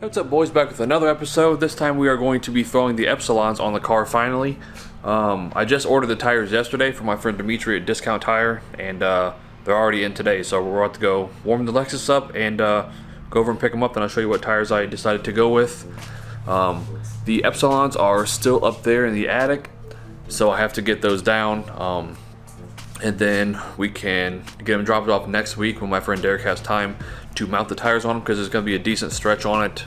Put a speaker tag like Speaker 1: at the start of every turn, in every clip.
Speaker 1: What's up, boys? Back with another episode. This time we are going to be throwing the Epsilons on the car finally. I just ordered the tires yesterday from my friend Dimitri at Discount Tire, and they're already in today, so we're about to go warm the Lexus up and go over and pick them up, and I'll show you what tires I decided to go with. The Epsilons are still up there in the attic, so I have to get those down, and then we can get them dropped off next week when my friend Derek has time to mount the tires on them, because there's going to be a decent stretch on it,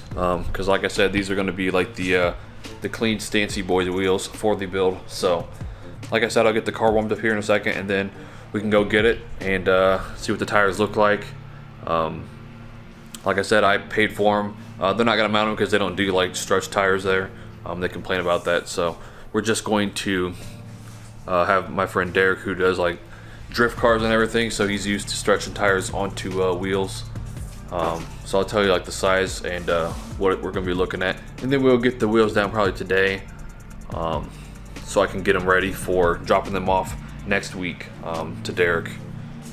Speaker 1: because like I said, these are going to be like the clean Stancy Boys wheels for the build. So like I said, I'll get the car warmed up here in a second, and then we can go get it and see what the tires look like. Like I said, I paid for them. They're not going to mount them because they don't do like stretch tires there. They complain about that, so we're just going to have my friend Derek, who does like drift cars and everything, so he's used to stretching tires onto wheels. So I'll tell you like the size and what we're going to be looking at, and then we'll get the wheels down probably today, so I can get them ready for dropping them off next week to Derek,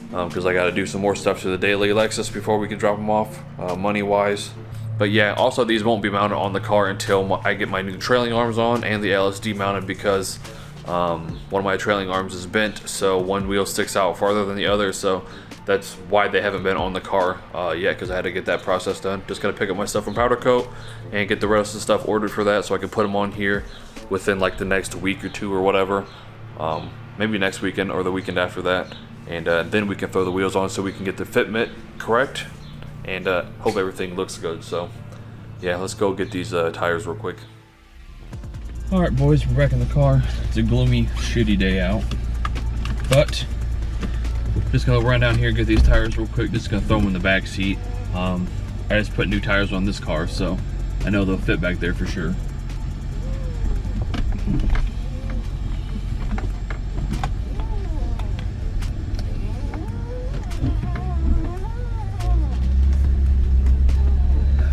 Speaker 1: because I got to do some more stuff to the daily Lexus before we can drop them off, money wise. But yeah, also these won't be mounted on the car until I get my new trailing arms on and the LSD mounted, because one of my trailing arms is bent, so one wheel sticks out farther than the other, so that's why they haven't been on the car yet, because I had to get that process done. Just gotta pick up my stuff from Powder Coat and get the rest of the stuff ordered for that, so I can put them on here within like the next week or two or whatever, maybe next weekend or the weekend after that, and then we can throw the wheels on so we can get the fitment correct and hope everything looks good. So yeah, let's go get these tires real quick. Alright boys, we're back in the car. It's a gloomy, shitty day out, but just gonna run down here and get these tires real quick. Just gonna throw them in the back seat. I just put new tires on this car, so I know they'll fit back there for sure.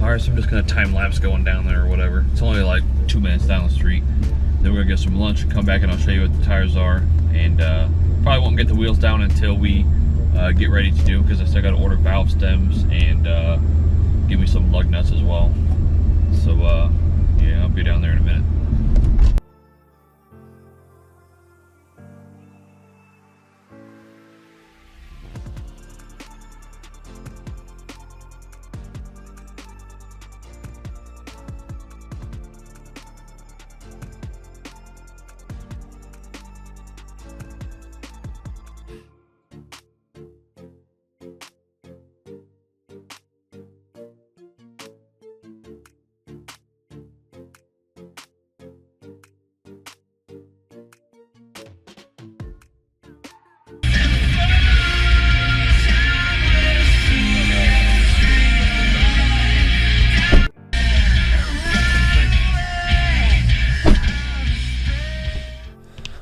Speaker 1: Alright, so I'm just gonna time lapse going down there or whatever. It's only like 2 minutes down the street. Then we're gonna get some lunch and come back and I'll show you what the tires are. And probably won't get the wheels down until we get ready to do, because I still gotta order valve stems and give me some lug nuts as well. So yeah, I'll be down there in a minute.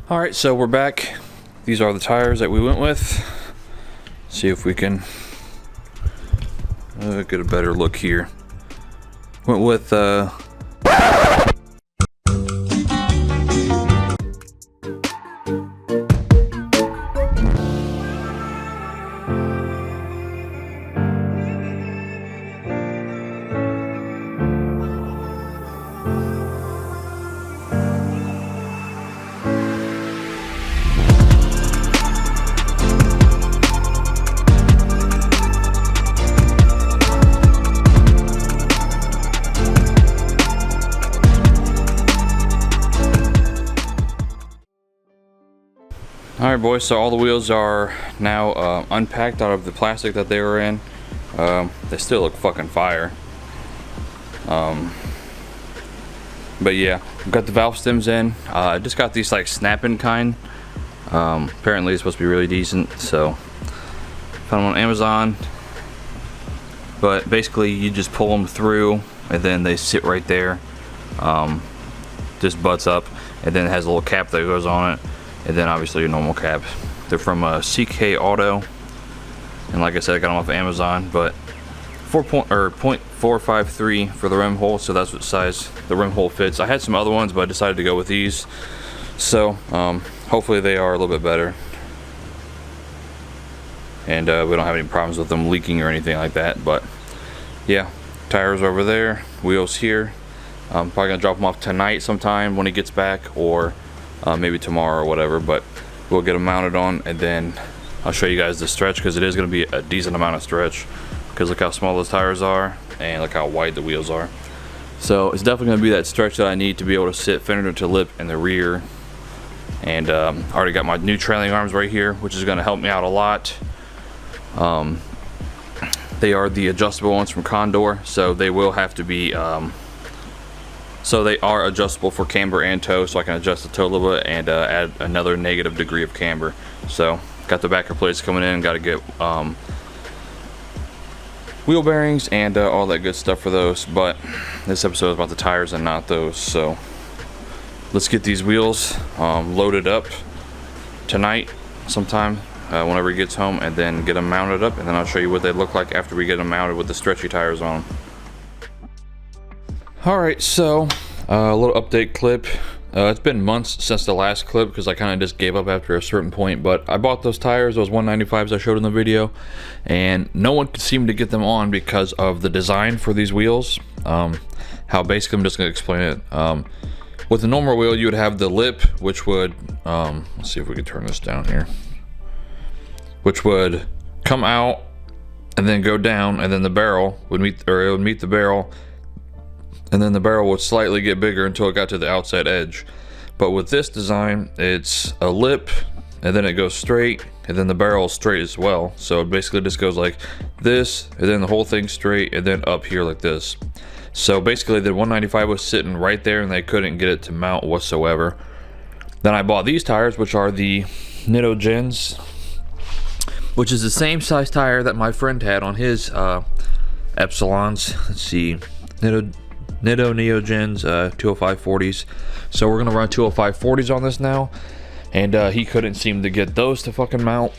Speaker 1: Alright, so we're back. These are the tires that we went with. See if we can get a better look here. Went with Alright boys, so all the wheels are now unpacked out of the plastic that they were in. They still look fucking fire. But yeah, we've got the valve stems in. I just got these like snapping kind. Apparently it's supposed to be really decent, so found them on Amazon. But basically you just pull them through and then they sit right there. Just butts up, and then it has a little cap that goes on it. And then obviously your normal cap. They're from CK Auto, and like I said, I got them off of Amazon. But 0.453 for the rim hole, so that's what size the rim hole fits. I had some other ones, but I decided to go with these. So hopefully they are a little bit better. and we don't have any problems with them leaking or anything like that. But yeah, tires over there, wheels here. I'm probably gonna drop them off tonight sometime when he gets back, or maybe tomorrow or whatever, but we'll get them mounted on, and then I'll show you guys the stretch, because it is gonna be a decent amount of stretch, because look how small those tires are and look how wide the wheels are. So it's definitely gonna be that stretch that I need to be able to sit fender to lip in the rear. And I already got my new trailing arms right here, which is gonna help me out a lot. They are the adjustable ones from Condor, so they will have to be so they are adjustable for camber and toe, so I can adjust the toe a little bit and add another negative degree of camber. So got the backer plates coming in, got to get wheel bearings and all that good stuff for those, but this episode is about the tires and not those. So let's get these wheels loaded up tonight sometime whenever he gets home, and then get them mounted up, and then I'll show you what they look like after we get them mounted with the stretchy tires on them. Alright, so a little update clip. It's been months since the last clip, because I kind of just gave up after a certain point, but I bought those tires, those 195s I showed in the video, and no one could seem to get them on because of the design for these wheels. How basically, I'm just going to explain it. With a normal wheel, you would have the lip, which would, let's see if we can turn this down here, which would come out and then go down, and then the barrel would meet, or it would meet the barrel, and then the barrel would slightly get bigger until it got to the outside edge. But with this design, it's a lip, and then it goes straight, and then the barrel is straight as well. So it basically just goes like this, and then the whole thing straight, and then up here like this. So basically the 195 was sitting right there, and they couldn't get it to mount whatsoever. Then I bought these tires, which are the Nitto Gens, which is the same size tire that my friend had on his Epsilons. Let's see, Nitto Neo Gens 205 40s. So we're gonna run 205 40s on this now, and he couldn't seem to get those to fucking mount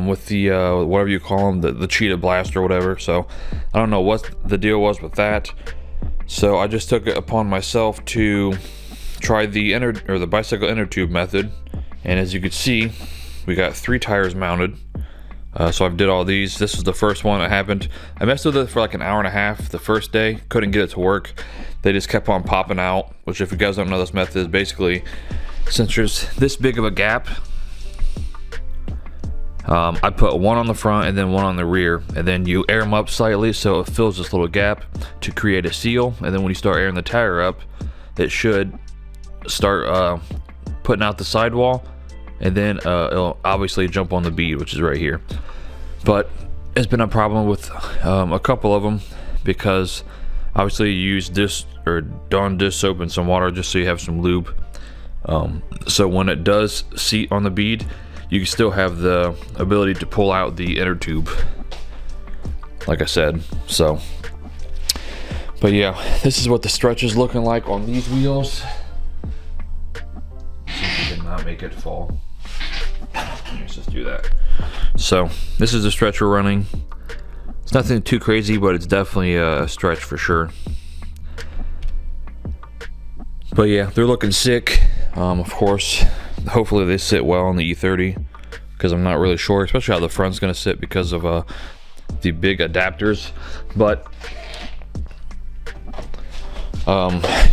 Speaker 1: with the whatever you call them, the cheetah blast or whatever. So I don't know what the deal was with that. So I just took it upon myself to try the bicycle inner tube method, and as you can see, we got 3 tires mounted. So I've did all these. This is the first one that happened. I messed with it for like an hour and a half the first day. Couldn't get it to work. They just kept on popping out, which, if you guys don't know, this method is basically, since there's this big of a gap, I put one on the front and then one on the rear, and then you air them up slightly so it fills this little gap to create a seal, and then when you start airing the tire up, it should start putting out the sidewall, and then it'll obviously jump on the bead, which is right here. But it's been a problem with a couple of them, because obviously you use dish or Dawn dish soap and some water just so you have some lube. So when it does seat on the bead, you can still have the ability to pull out the inner tube, like I said. So, but yeah, this is what the stretch is looking like on these wheels. See if we did not make it fall. Let's just do that. So this is the stretch we're running. It's nothing too crazy, but it's definitely a stretch for sure. But yeah, they're looking sick. Of course, hopefully they sit well on the E30, because I'm not really sure, especially how the front's gonna sit because of the big adapters. But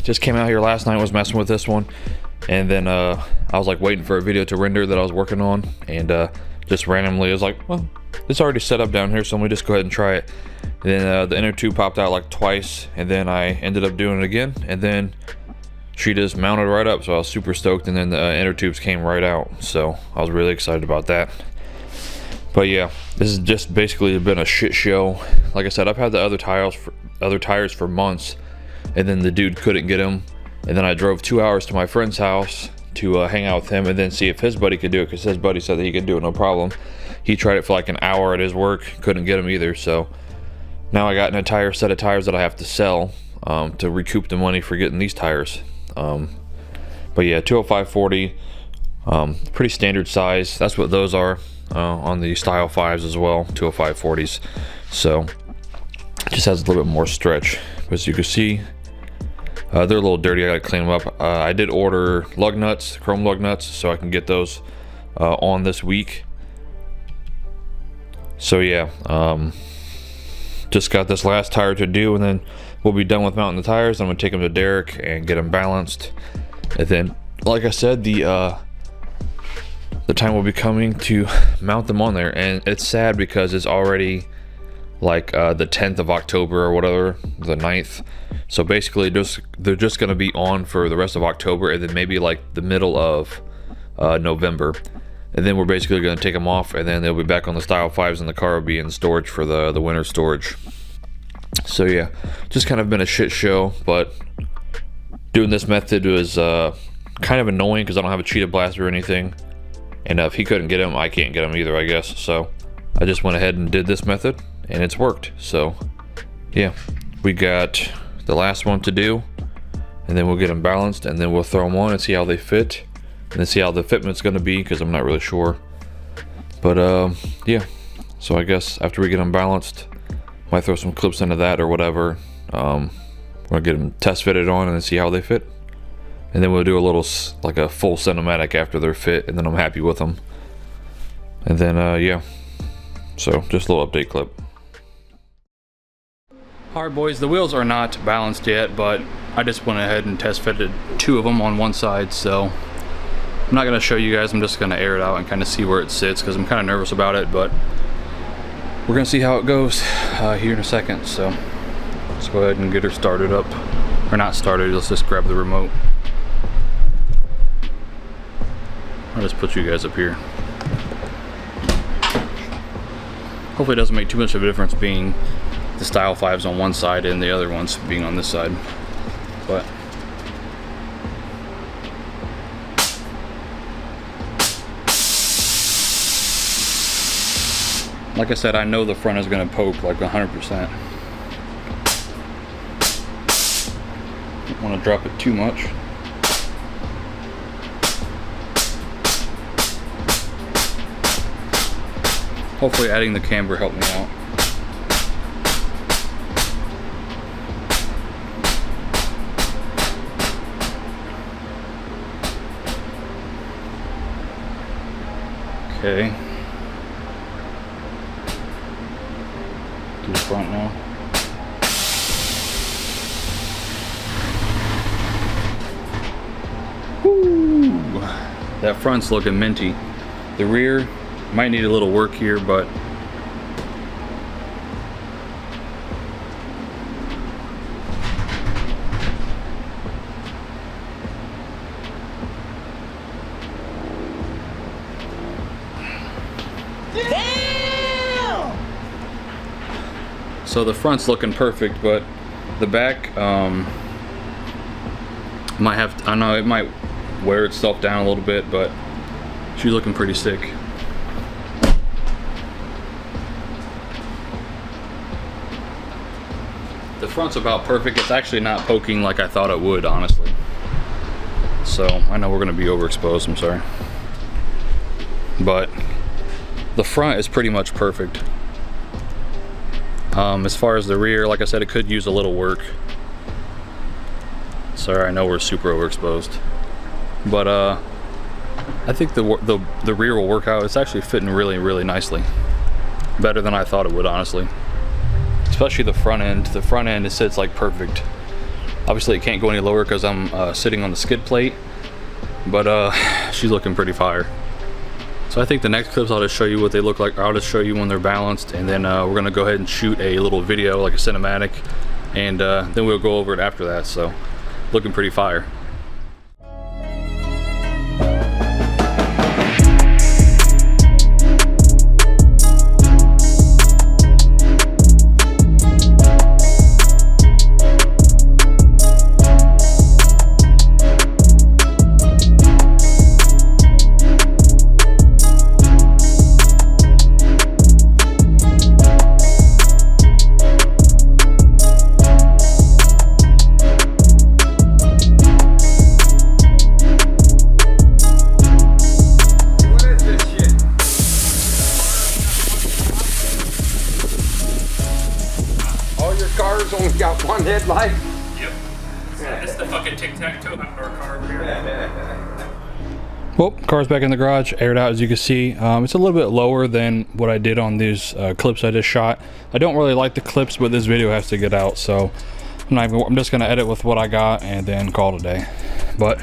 Speaker 1: just came out here last night, was messing with this one, and then I was like waiting for a video to render that I was working on, and just randomly I was like, well, it's already set up down here, so let me just go ahead and try it. And then the inner tube popped out like twice, and then I ended up doing it again, and then she just mounted right up, so I was super stoked, and then the inner tubes came right out, so I was really excited about that. But yeah, this has just basically been a shit show. Like I said, I've had the other tires for months, and then the dude couldn't get them, and then I drove 2 hours to my friend's house to hang out with him and then see if his buddy could do it, because his buddy said that he could do it no problem. He tried it for like an hour at his work, couldn't get them either. So now I got an entire set of tires that I have to sell to recoup the money for getting these tires. But yeah, 205 40, pretty standard size. That's what those are on the Style 5s as well, 205 40s. So it just has a little bit more stretch. But as you can see, they're a little dirty. I gotta clean them up. I did order lug nuts, chrome lug nuts, so I can get those on this week. So yeah, just got this last tire to do, and then we'll be done with mounting the tires. I'm gonna take them to Derek and get them balanced, and then, like I said, the time will be coming to mount them on there. And it's sad because it's already like the 10th of October or whatever, the 9th. So basically they're just gonna be on for the rest of October, and then maybe like the middle of November, and then we're basically gonna take them off, and then they'll be back on the Style 5s, and the car will be in storage for the winter storage. So yeah, just kind of been a shit show, but doing this method was kind of annoying because I don't have a cheetah blaster or anything, and if he couldn't get him, I can't get him either, I guess. So I just went ahead and did this method, and it's worked. So yeah, we got the last one to do, and then we'll get them balanced, and then we'll throw them on and see how they fit, and then see how the fitment's going to be, because I'm not really sure. But yeah, so I guess after we get them balanced, might throw some clips into that or whatever. We'll get them test fitted on and then see how they fit, and then we'll do a little like a full cinematic after they're fit, and then I'm happy with them. And then yeah, so just a little update clip. Alright boys, the wheels are not balanced yet, but I just went ahead and test fitted 2 of them on one side, so I'm not going to show you guys. I'm just going to air it out and kind of see where it sits, because I'm kind of nervous about it, but we're going to see how it goes here in a second. So let's go ahead and get her started up, or not started, let's just grab the remote. I'll just put you guys up here. Hopefully it doesn't make too much of a difference being the Style 5s on one side and the other ones being on this side, but like I said, I know the front is going to poke like 100%. Don't want to drop it too much. Hopefully adding the camber helped me out. Okay. To the front now. Woo! That front's looking minty. The rear might need a little work here, but
Speaker 2: damn!
Speaker 1: So the front's looking perfect, but the back might have to, I know it might wear itself down a little bit, but she's looking pretty sick. The front's about perfect. It's actually not poking like I thought it would, honestly. So I know we're gonna be overexposed, I'm sorry. But the front is pretty much perfect. As far as the rear, like I said, it could use a little work. Sorry, I know we're super overexposed. But I think the rear will work out. It's actually fitting really, really nicely. Better than I thought it would, honestly. Especially the front end. The front end, it sits like perfect. Obviously it can't go any lower because I'm sitting on the skid plate, but she's looking pretty fire. So I think the next clips I'll just show you what they look like. I'll just show you when they're balanced, and then we're gonna go ahead and shoot a little video, like a cinematic, and then we'll go over it after that. So looking pretty fire.
Speaker 2: Only got one headlight.
Speaker 1: Yep. It's the fucking tic-tac-toe of our car over here.
Speaker 3: Well, car's back in the garage, aired out as you can see. It's a little bit lower than what I did on these clips I just shot. I don't really like the clips, but this video has to get out, so I'm just gonna edit with what I got and then call it a day. But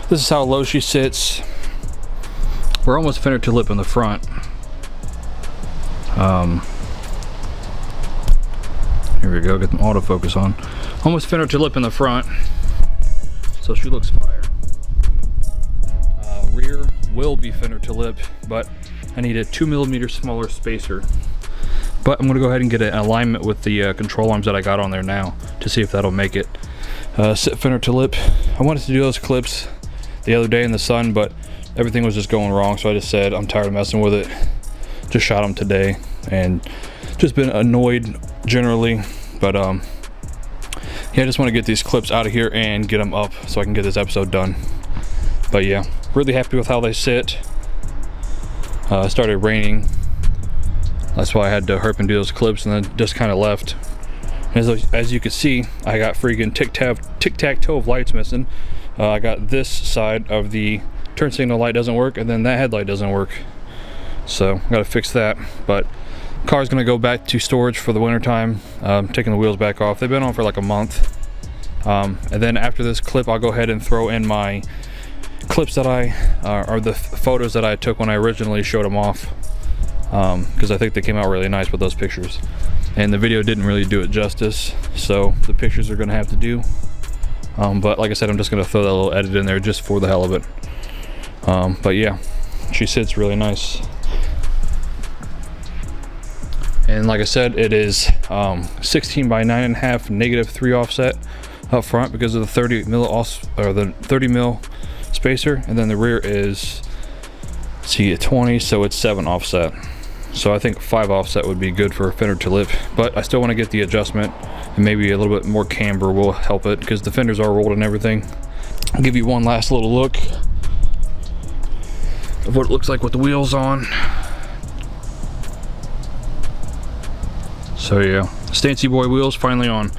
Speaker 3: this is how low she sits. We're almost fender to lip in the front. Here we go, get the autofocus on. Almost fender to lip in the front, so she looks fire. Rear will be fender to lip, but I need a 2mm smaller spacer. But I'm gonna go ahead and get an alignment with the control arms that I got on there now to see if that'll make it. Sit fender to lip. I wanted to do those clips the other day in the sun, but everything was just going wrong, so I just said I'm tired of messing with it. Just shot them today and just been annoyed generally, but yeah, I just want to get these clips out of here and get them up so I can get this episode done. But yeah, really happy with how they sit. It started raining, that's why I had to hurry and do those clips, and then just kind of left. As you can see, I got freaking tic-tac-toe of lights missing. I got this side of the turn signal light doesn't work, and then that headlight doesn't work, so I gotta fix that. But car's gonna go back to storage for the winter time. Taking the wheels back off. They've been on for like a month, and then after this clip I'll go ahead and throw in my clips that or the photos that I took when I originally showed them off, because I think they came out really nice with those pictures, and the video didn't really do it justice, so the pictures are gonna have to do. But like I said, I'm just gonna throw that little edit in there just for the hell of it. But yeah, she sits really nice. And like I said, it is 16 by 9.5 -3 offset up front because of the 30 mil spacer, and then the rear is, see, a 20, so it's 7 offset. So I think 5 offset would be good for fender to lip, but I still want to get the adjustment, and maybe a little bit more camber will help it because the fenders are rolled and everything. I'll give you one last little look of what it looks like with the wheels on. So yeah, Stancy Boy wheels finally on,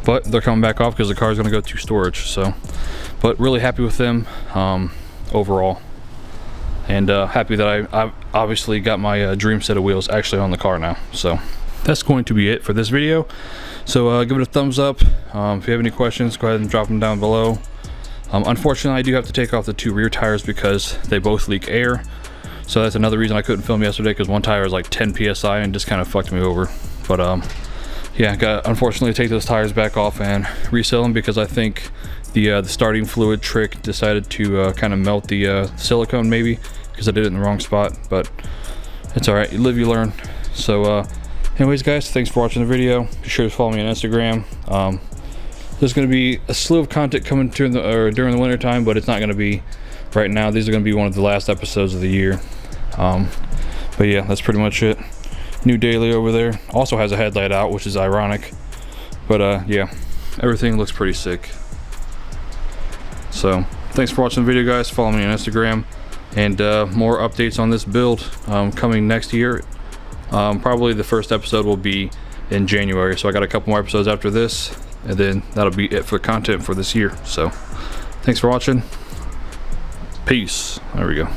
Speaker 3: but they're coming back off because the car is going to go to storage. So, but really happy with them overall, and happy that I obviously got my dream set of wheels actually on the car now. So that's going to be it for this video. So give it a thumbs up. If you have any questions, go ahead and drop them down below. Unfortunately, I do have to take off the 2 rear tires because they both leak air. So that's another reason I couldn't film yesterday, because one tire is like 10 psi and just kind of fucked me over. But yeah, got unfortunately take those tires back off and resell them because I think the starting fluid trick decided to kind of melt the silicone, maybe because I did it in the wrong spot. But it's all right, you live, you learn. So anyways guys, thanks for watching the video. Be sure to follow me on Instagram. There's going to be a slew of content coming during the winter time, but it's not going to be right now. These are going to be one of the last episodes of the year. But yeah, that's pretty much it. New daily over there also has a headlight out, which is ironic, but yeah, everything looks pretty sick. So thanks for watching the video guys. Follow me on Instagram, and more updates on this build coming next year. Probably the first episode will be in January, so I got a couple more episodes after this, and then that'll be it for content for this year. So thanks for watching. Peace. There we go.